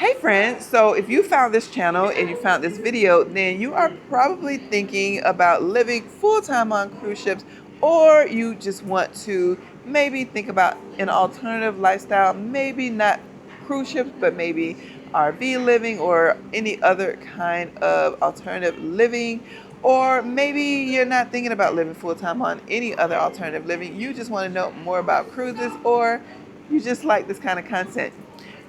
Hey friends, so if you found this channel and you found this video, then you are probably thinking about living full-time on cruise ships, or you just want to maybe think about an alternative lifestyle, maybe not cruise ships, but maybe RV living or any other kind of alternative living. Or maybe you're not thinking about living full-time on any other alternative living. You just want to know more about cruises, or you just like this kind of content.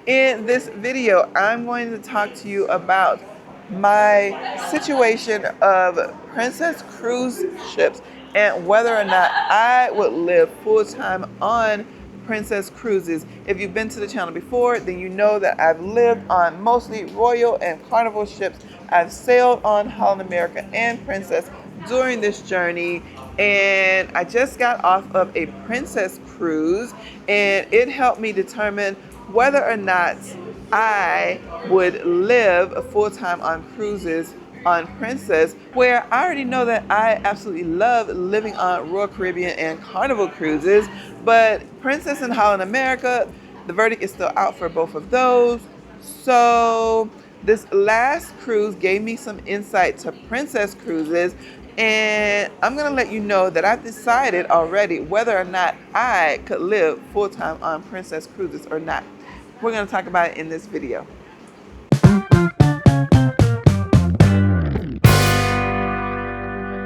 In this video, I'm going to talk to you about my situation of Princess cruise ships and whether or not I would live full-time on Princess cruises. If you've been to the channel before, then you know that I've lived on mostly Royal and Carnival ships. I've sailed on Holland America and Princess during this journey, and I just got off of a Princess cruise, and it helped me determine whether or not I would live full-time on cruises on Princess, where I already know that I absolutely love living on Royal Caribbean and Carnival cruises. But Princess and Holland America, the verdict is still out for both of those. So this last cruise gave me some insight to Princess cruises, and I'm gonna let you know that I've decided already whether or not I could live full-time on Princess cruises or not. We're gonna talk about it in this video.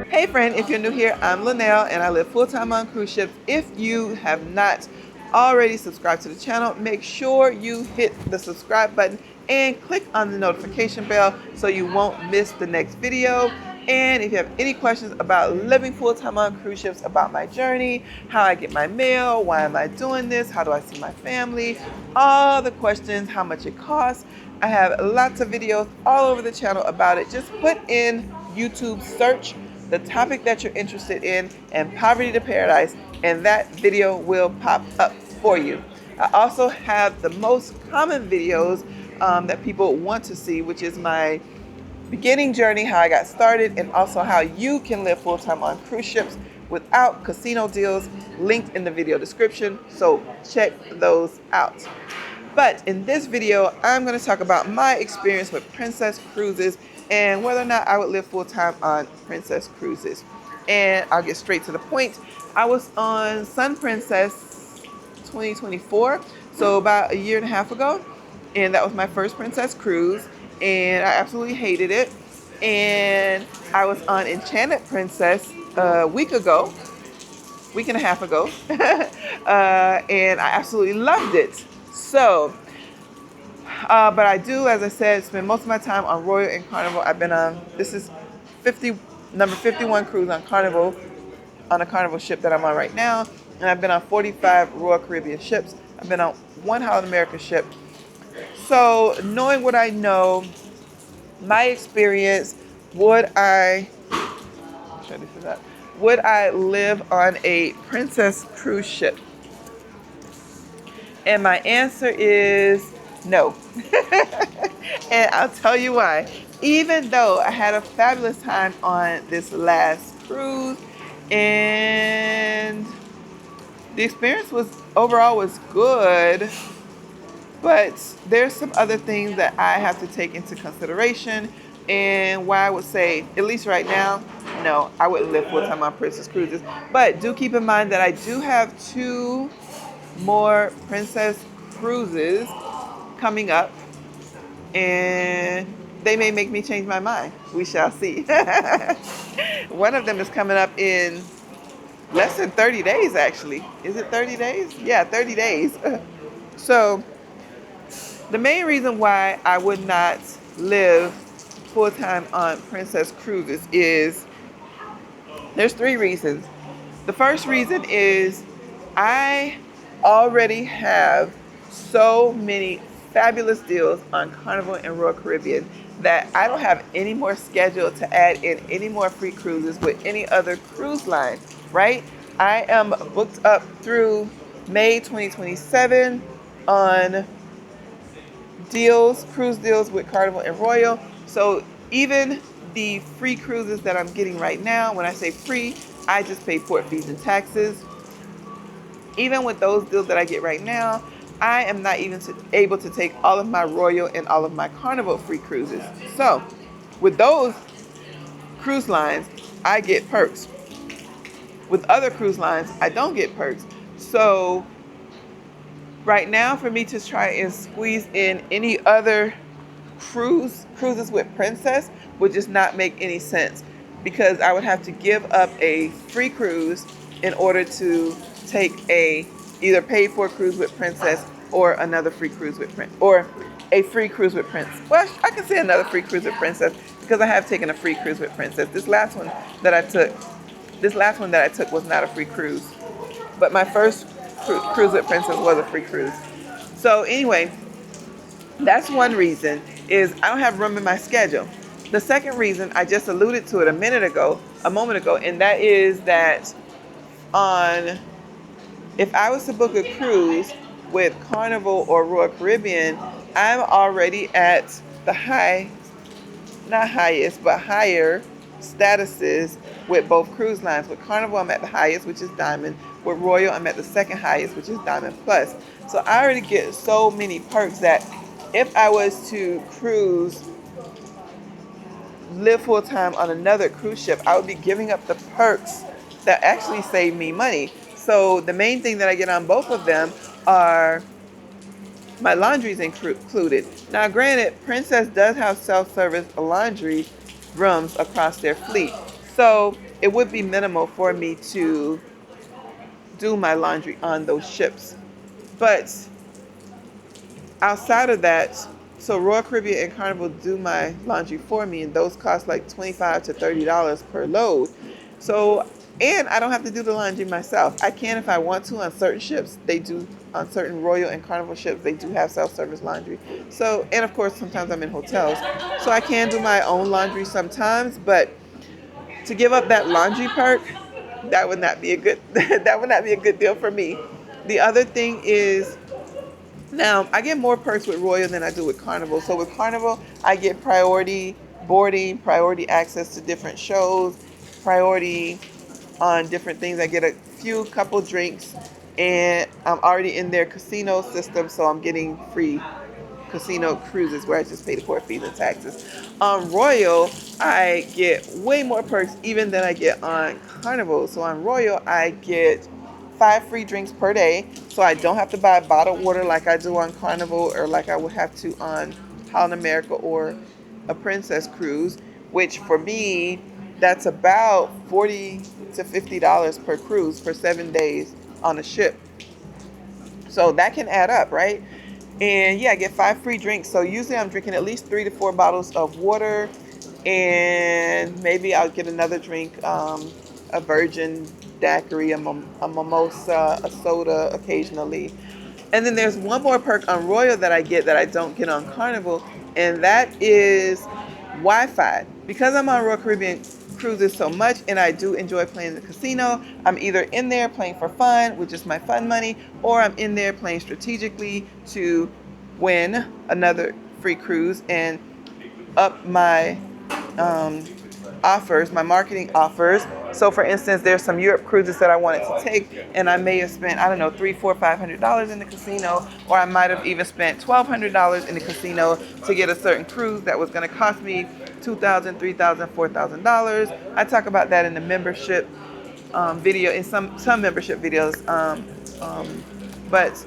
Hey friend, if you're new here, I'm Linnell and I live full-time on cruise ships. If you have not already subscribed to the channel, make sure you hit the subscribe button and click on the notification bell so you won't miss the next video. And if you have any questions about living full-time on cruise ships, about my journey, how I get my mail, why am I doing this, how do I see my family, all the questions, how much it costs, I have lots of videos all over the channel about it. Just put in YouTube search the topic that you're interested in and Poverty to Paradise, and that video will pop up for you. I also have the most common videos that people want to see, which is my beginning journey, how I got started, and also how you can live full-time on cruise ships without casino deals, linked in the video description, so check those out. But in this video, I'm going to talk about my experience with Princess cruises and whether or not I would live full-time on Princess cruises. And I'll get straight to the point. I was on Sun Princess 2024, so about a year and a half ago, and that was my first Princess cruise, and I absolutely hated it. And I was on Enchanted Princess a week and a half ago, and I absolutely loved it. So, but I do, as I said, spend most of my time on Royal and Carnival. I've been on, this is number 51 cruise on Carnival, on a Carnival ship that I'm on right now. And I've been on 45 Royal Caribbean ships. I've been on one Holland America ship. So knowing what I know, my experience, would I live on a Princess cruise ship? And my answer is no. And I'll tell you why. Even though I had a fabulous time on this last cruise, and the experience overall was good, but there's some other things that I have to take into consideration, and why I would say, at least right now, no, I wouldn't live full-time on Princess cruises. But do keep in mind that I do have 2 more Princess cruises coming up, and they may make me change my mind. We shall see. One of them is coming up in less than 30 days, actually. Is it 30 days? Yeah, 30 days. So the main reason why I would not live full-time on Princess cruises is, there's 3 reasons. The first reason is I already have so many fabulous deals on Carnival and Royal Caribbean that I don't have any more scheduled to add in any more free cruises with any other cruise line, right? I am booked up through May 2027 on cruise deals with Carnival and Royal. So even the free cruises that I'm getting right now, when I say free, I just pay port fees and taxes. Even with those deals that I get right now, I am not even able to take all of my Royal and all of my Carnival free cruises. So with those cruise lines, I get perks. With other cruise lines, I don't get perks. So right now, for me to try and squeeze in any other cruises with Princess would just not make any sense, because I would have to give up a free cruise in order to take a either paid for cruise with Princess or another free cruise with Prince, or a free cruise with Prince. Well, I can say another free cruise with Princess, because I have taken a free cruise with Princess. This last one that I took was not a free cruise, but my first cruise with Princess was a free cruise. So anyway, that's one reason, is I don't have room in my schedule. The second reason, I just alluded to it a moment ago, and that is that on if I was to book a cruise with Carnival or Royal Caribbean, I'm already at the not highest, but higher statuses with both cruise lines. With Carnival, I'm at the highest, which is Diamond. With Royal, I'm at the second highest, which is Diamond Plus. So I already get so many perks that if I was to live full time on another cruise ship, I would be giving up the perks that actually save me money. So the main thing that I get on both of them are my laundry's included. Now, granted, Princess does have self-service laundry rooms across their fleet, so it would be minimal for me to do my laundry on those ships. But outside of that, so Royal Caribbean and Carnival do my laundry for me, and those cost like $25 to $30 per load. So, and I don't have to do the laundry myself. I can if I want to on certain ships. They do on certain Royal and Carnival ships. They do have self-service laundry. So, and of course, sometimes I'm in hotels, so I can do my own laundry sometimes. But to give up that laundry perk, that would not be a good that would not be a good deal for me. The other thing is, now, I get more perks with Royal than I do with Carnival. So with Carnival, I get priority boarding, priority access to different shows, priority on different things. I get a couple drinks, and I'm already in their casino system, so I'm getting free casino cruises where I just pay the port fees and taxes. On Royal, I get way more perks even than I get on Carnival. So on Royal, I get 5 free drinks per day, so I don't have to buy bottled water like I do on Carnival, or like I would have to on Holland America or a Princess cruise, which for me, that's about $40 to $50 per cruise for 7 days on a ship. So that can add up, right? And yeah, I get 5 free drinks. So usually I'm drinking at least 3 to 4 bottles of water, and maybe I'll get another drink, a virgin daiquiri, a mimosa, a soda occasionally. And then there's one more perk on Royal that I get that I don't get on Carnival, and that is Wi-Fi. Because I'm on Royal Caribbean cruises so much, and I do enjoy playing the casino, I'm either in there playing for fun, which is my fun money, or I'm in there playing strategically to win another free cruise and up my offers, my marketing offers. So for instance, there's some Europe cruises that I wanted to take, and I may have spent, I don't know, $300, $400, $500 in the casino, or I might have even spent $1,200 in the casino to get a certain cruise that was going to cost me $2,000, $3,000, $4,000. I talk about that in the membership video, in some membership videos. But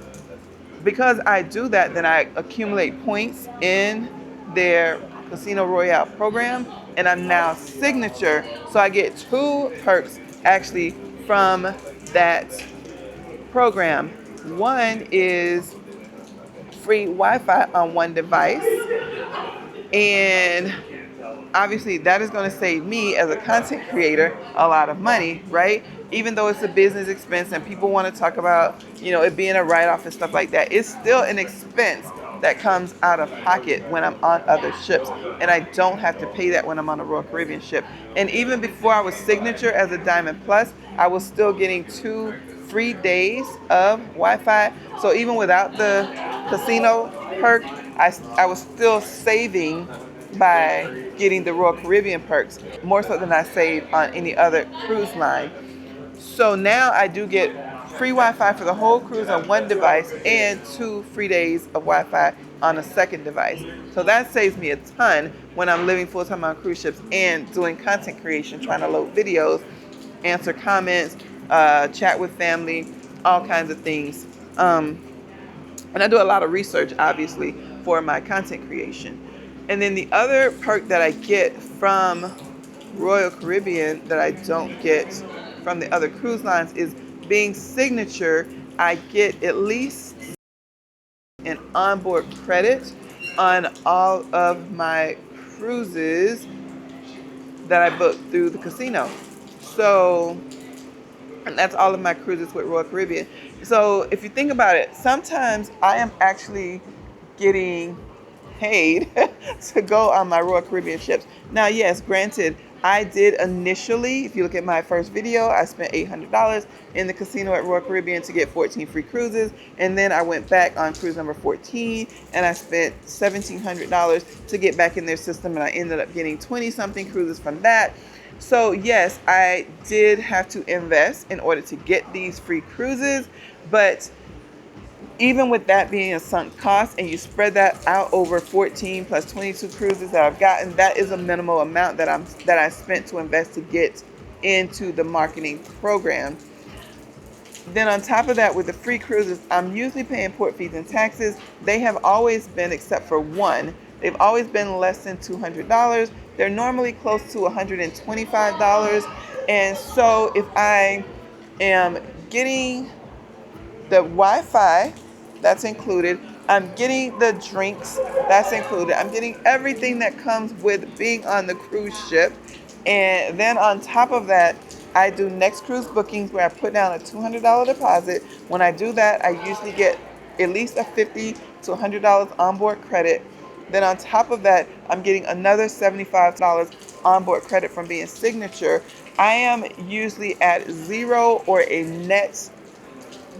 because I do that, then I accumulate points in their Casino Royale program, and I'm now signature, so I get 2 perks actually from that program. One is free Wi-Fi on one device, and obviously that is going to save me as a content creator a lot of money, right? Even though it's a business expense and people want to talk about, it being a write-off and stuff like that, it's still an expense that comes out of pocket when I'm on other ships, and I don't have to pay that when I'm on a Royal Caribbean ship. And even before I was signature as a Diamond Plus, I was still getting 2 free days of Wi-Fi. So even without the casino perk, I was still saving by getting the Royal Caribbean perks, more so than I saved on any other cruise line. So now I do get free Wi-Fi for the whole cruise on one device and 2 free days of Wi-Fi on a second device. So that saves me a ton when I'm living full-time on cruise ships and doing content creation, trying to load videos, answer comments, chat with family, all kinds of things. And I do a lot of research, obviously, for my content creation. And then the other perk that I get from Royal Caribbean that I don't get from the other cruise lines is being signature. I get at least an onboard credit on all of my cruises that I book through the casino. So, and that's all of my cruises with Royal Caribbean. So if you think about it, sometimes I am actually getting paid to go on my Royal Caribbean ships. Now, yes, granted, I did initially, if you look at my first video, I spent $800 in the casino at Royal Caribbean to get 14 free cruises. And then I went back on cruise number 14 and I spent $1,700 to get back in their system. And I ended up getting 20 something cruises from that. So yes, I did have to invest in order to get these free cruises, but even with that being a sunk cost and you spread that out over 14 plus 22 cruises that I've gotten, that is a minimal amount that I spent to invest to get into the marketing program. Then on top of that, with the free cruises, I'm usually paying port fees and taxes. They have always been, except for one, they've always been less than $200. They're normally close to $125. And so if I am getting the Wi-Fi, that's included. I'm getting the drinks, that's included. I'm getting everything that comes with being on the cruise ship. And then on top of that, I do next cruise bookings where I put down a $200 deposit. When I do that, I usually get at least a $50 to $100 onboard credit. Then on top of that, I'm getting another $75 onboard credit from being signature. I am usually at zero or a net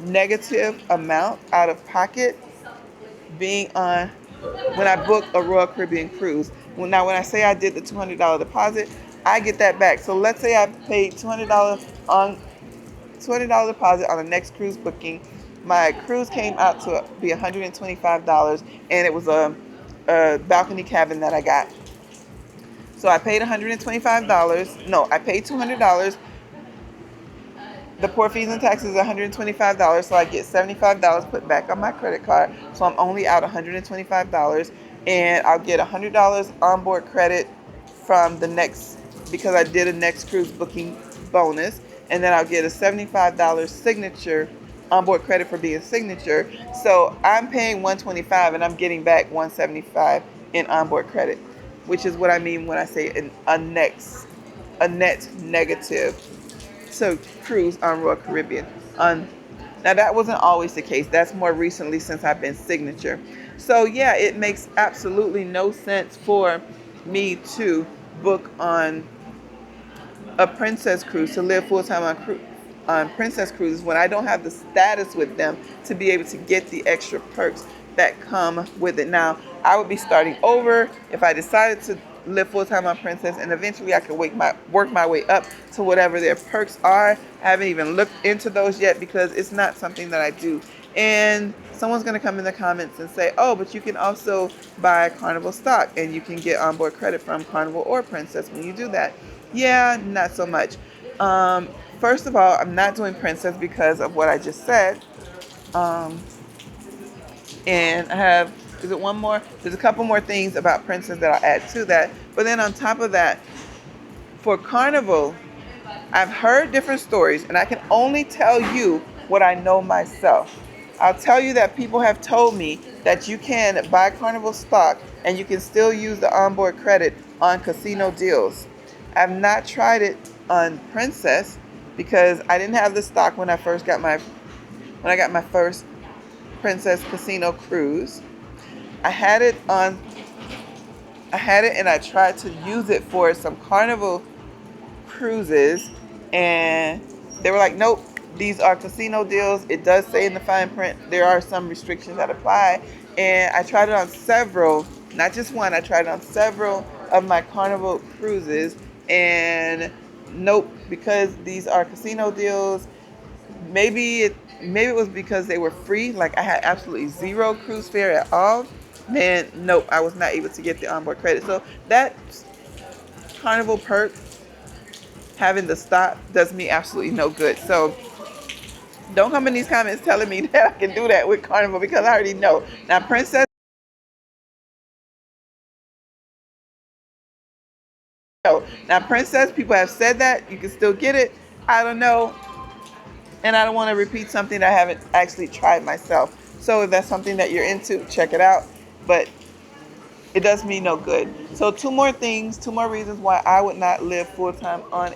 negative amount out of pocket being on when I book a Royal Caribbean cruise. Now, when I say I did the $200 deposit, I get that back. So let's say I paid $200 deposit on the next cruise booking. My cruise came out to be $125, and it was a balcony cabin that I got. So I paid $125. No, I paid $200. The port fees and taxes is $125, so I get $75 put back on my credit card. So I'm only out $125, and I'll get $100 onboard credit from the next, because I did a next cruise booking bonus, and then I'll get a $75 signature onboard credit for being signature. So I'm paying $125 and I'm getting back $175 in onboard credit, which is what I mean when I say a net negative to cruise on Royal Caribbean. Now that wasn't always the case. That's more recently since I've been signature. So yeah, it makes absolutely no sense for me to book on a Princess cruise, to live full time on Princess cruises when I don't have the status with them to be able to get the extra perks that come with it. Now, I would be starting over if I decided to live full time on Princess, and eventually I could work my way up to whatever their perks are. I haven't even looked into those yet because it's not something that I do. And someone's going to come in the comments and say, oh, but you can also buy Carnival stock and you can get onboard credit from Carnival or Princess when you do that. Yeah, not so much. First of all, I'm not doing Princess because of what I just said. And I have, is it one more? There's a couple more things about Princess that I'll add to that. But then on top of that, for Carnival, I've heard different stories, and I can only tell you what I know myself. I'll tell you that people have told me that you can buy Carnival stock and you can still use the onboard credit on casino deals. I've not tried it on Princess because I didn't have the stock when I got my first Princess casino cruise. I had it and I tried to use it for some Carnival cruises, and they were like, nope, these are casino deals. It does say in the fine print there are some restrictions that apply. And I tried it on several, not just one, I tried it on several of my Carnival cruises, and nope, because these are casino deals, maybe it was because they were free, like I had absolutely zero cruise fare at all. Then nope, I was not able to get the onboard credit. So that Carnival perk, having the stop, does me absolutely no good. So don't come in these comments telling me that I can do that with Carnival, because I already know. Now Princess, people have said that you can still get it. I don't know, and I don't want to repeat something that I haven't actually tried myself. So if that's something that you're into, check it out. But it does me no good. So two more reasons why I would not live full time on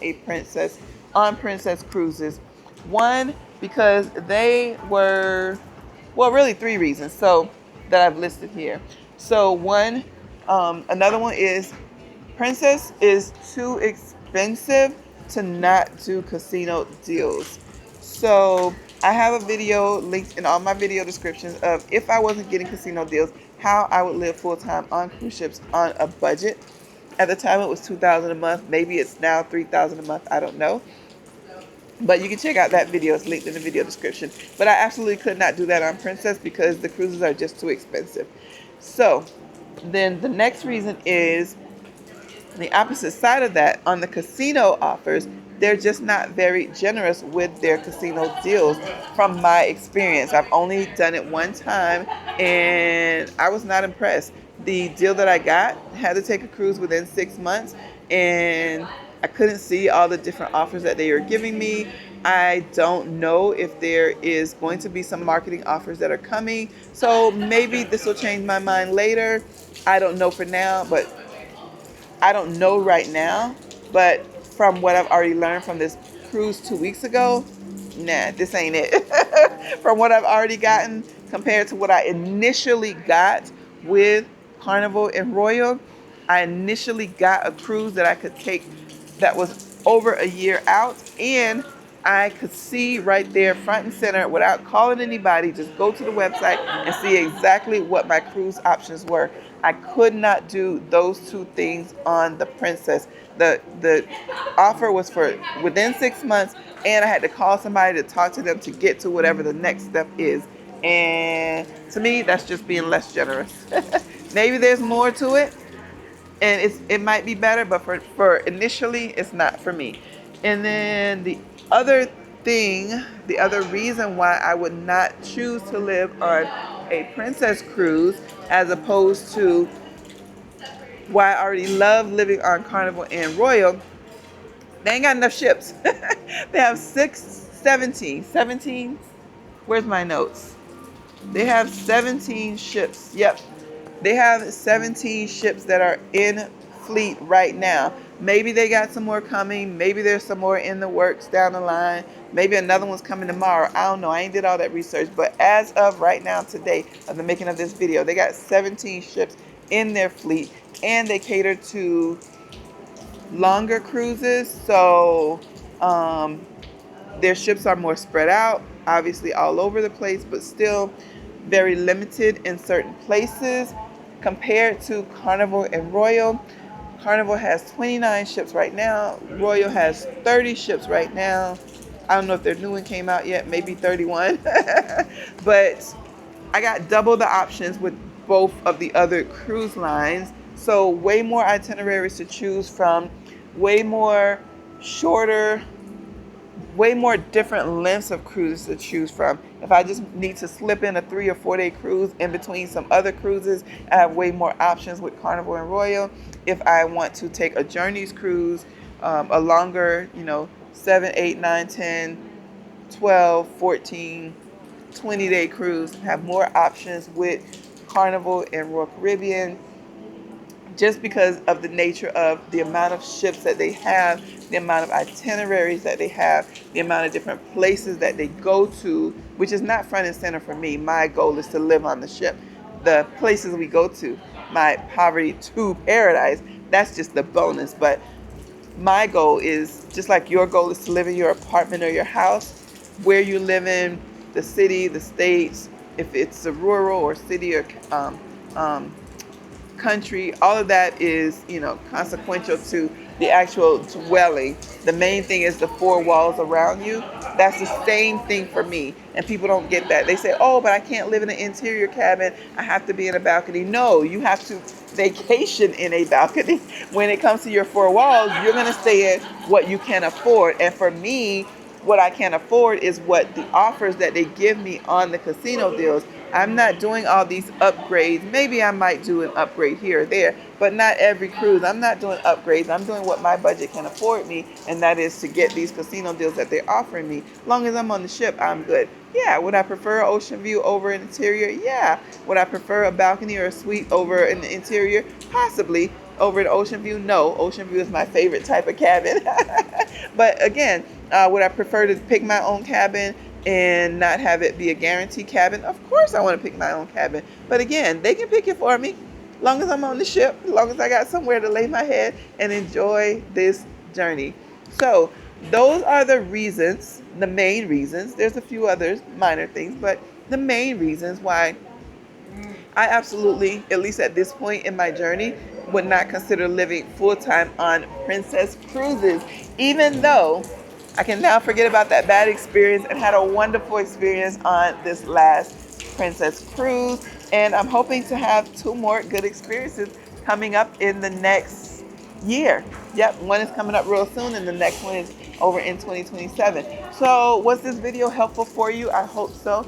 Princess cruises. One, because they were, well, really three reasons. So that I've listed here. So one, another one is Princess is too expensive to not do casino deals. So I have a video linked in all my video descriptions of if I wasn't getting casino deals, how I would live full time on cruise ships on a budget. At the time it was $2,000 a month. Maybe it's now $3,000 a month. I don't know. But you can check out that video. It's linked in the video description. But I absolutely could not do that on Princess because the cruises are just too expensive. So then the next reason is the opposite side of that. On the casino offers, they're just not very generous with their casino deals from my experience. I've only done it one time and I was not impressed. The deal that I got had to take a cruise within 6 months, and I couldn't see all the different offers that they were giving me. I don't know if there is going to be some marketing offers that are coming. So maybe this will change my mind later. I don't know for now, but I don't know right now, but from what I've already learned from this cruise 2 weeks ago, nah, this ain't it. From what I've already gotten compared to what I initially got with Carnival and Royal, I initially got a cruise that I could take that was over a year out, and I could see right there front and center without calling anybody, just go to the website and see exactly what my cruise options were. I could not do those two things on the Princess. The offer was for within 6 months, and I had to call somebody to talk to them to get to whatever the next step is. And to me, that's just being less generous. Maybe there's more to it, and it might be better, but for initially, it's not for me. And then other the other reason why I would not choose to live on a Princess cruise as opposed to why I already love living on Carnival and Royal, they ain't got enough ships. They have 17. Where's my notes? They have 17 ships. Yep. They have 17 ships that are in fleet right now. Maybe they got some more coming. Maybe there's some more in the works down the line. Maybe another one's coming tomorrow. I don't know. I ain't did all that research. But as of right now, today, of the making of this video, they got 17 ships in their fleet, and they cater to longer cruises. So their ships are more spread out, obviously all over the place, but still very limited in certain places compared to Carnival and Royal. Carnival has 29 ships right now. Royal has 30 ships right now. I don't know if their new one came out yet, maybe 31. But I got double the options with both of the other cruise lines. So way more itineraries to choose from, way more shorter, way more different lengths of cruises to choose from. If I just need to slip in a 3 or 4 day cruise in between some other cruises, I have way more options with Carnival and Royal. If I want to take a Journeys cruise, a longer, 7, 8, 9, 10, 12, 14, 20-day cruise, have more options with Carnival and Royal Caribbean, just because of the nature of the amount of ships that they have, the amount of itineraries that they have, the amount of different places that they go to, which is not front and center for me. My goal is to live on the ship. The places we go to, my poverty to paradise, that's just the bonus. But my goal is, just like your goal is to live in your apartment or your house, where you live in, the city, the states, if it's a rural or city or country, all of that is, consequential to the actual dwelling. The main thing is the four walls around you. That's the same thing for me. And people don't get that. They say, oh, but I can't live in an interior cabin. I have to be in a balcony. No, you have to vacation in a balcony. When it comes to your four walls, you're going to stay in what you can afford. And for me, what I can afford is what the offers that they give me on the casino deals. I'm not doing all these upgrades. Maybe I might do an upgrade here or there, but not every cruise. I'm not doing upgrades. I'm doing what my budget can afford me, and that is to get these casino deals that they're offering me. As long as I'm on the ship, I'm good. Yeah, would I prefer ocean view over an interior? Yeah. Would I prefer a balcony or a suite over an interior? Possibly. Over an ocean view? No. Ocean view is my favorite type of cabin. But again, would I prefer to pick my own cabin and not have it be a guaranteed cabin? Of course I want to pick my own cabin. But again, they can pick it for me. As long as I'm on the ship, as long as I got somewhere to lay my head and enjoy this journey. So those are the reasons, the main reasons. There's a few others, minor things, but the main reasons why I absolutely, at least at this point in my journey, would not consider living full-time on Princess Cruises, even though I can now forget about that bad experience and had a wonderful experience on this last Princess Cruise. And I'm hoping to have 2 more good experiences coming up in the next year. Yep, one is coming up real soon and the next one is over in 2027. So was this video helpful for you? I hope so.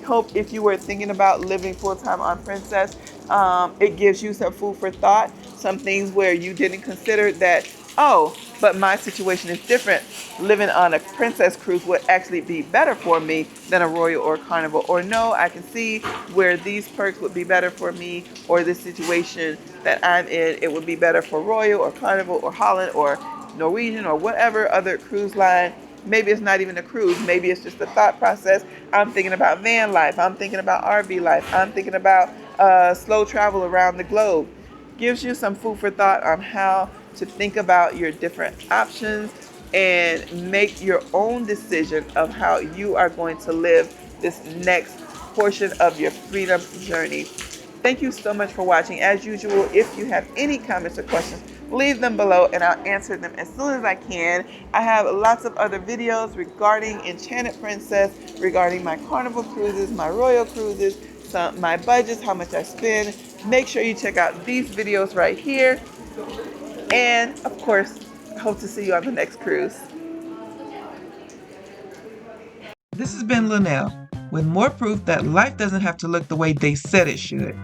Hope if you were thinking about living full-time on Princess, it gives you some food for thought, some things where you didn't consider that, oh, but my situation is different. Living on a Princess cruise would actually be better for me than a Royal or Carnival. Or no, I can see where these perks would be better for me, or this situation that I'm in, it would be better for Royal or Carnival or Holland or Norwegian or whatever other cruise line. Maybe it's not even a cruise. Maybe it's just a thought process. I'm thinking about van life. I'm thinking about RV life. I'm thinking about slow travel around the globe. Gives you some food for thought on how to think about your different options and make your own decision of how you are going to live this next portion of your freedom journey. Thank you so much for watching. As usual, if you have any comments or questions, leave them below and I'll answer them as soon as I can. I have lots of other videos regarding Enchanted Princess, regarding my Carnival cruises, my Royal cruises, my budgets, how much I spend. Make sure you check out these videos right here. And of course, I hope to see you on the next cruise. This has been Linnell with more proof that life doesn't have to look the way they said it should.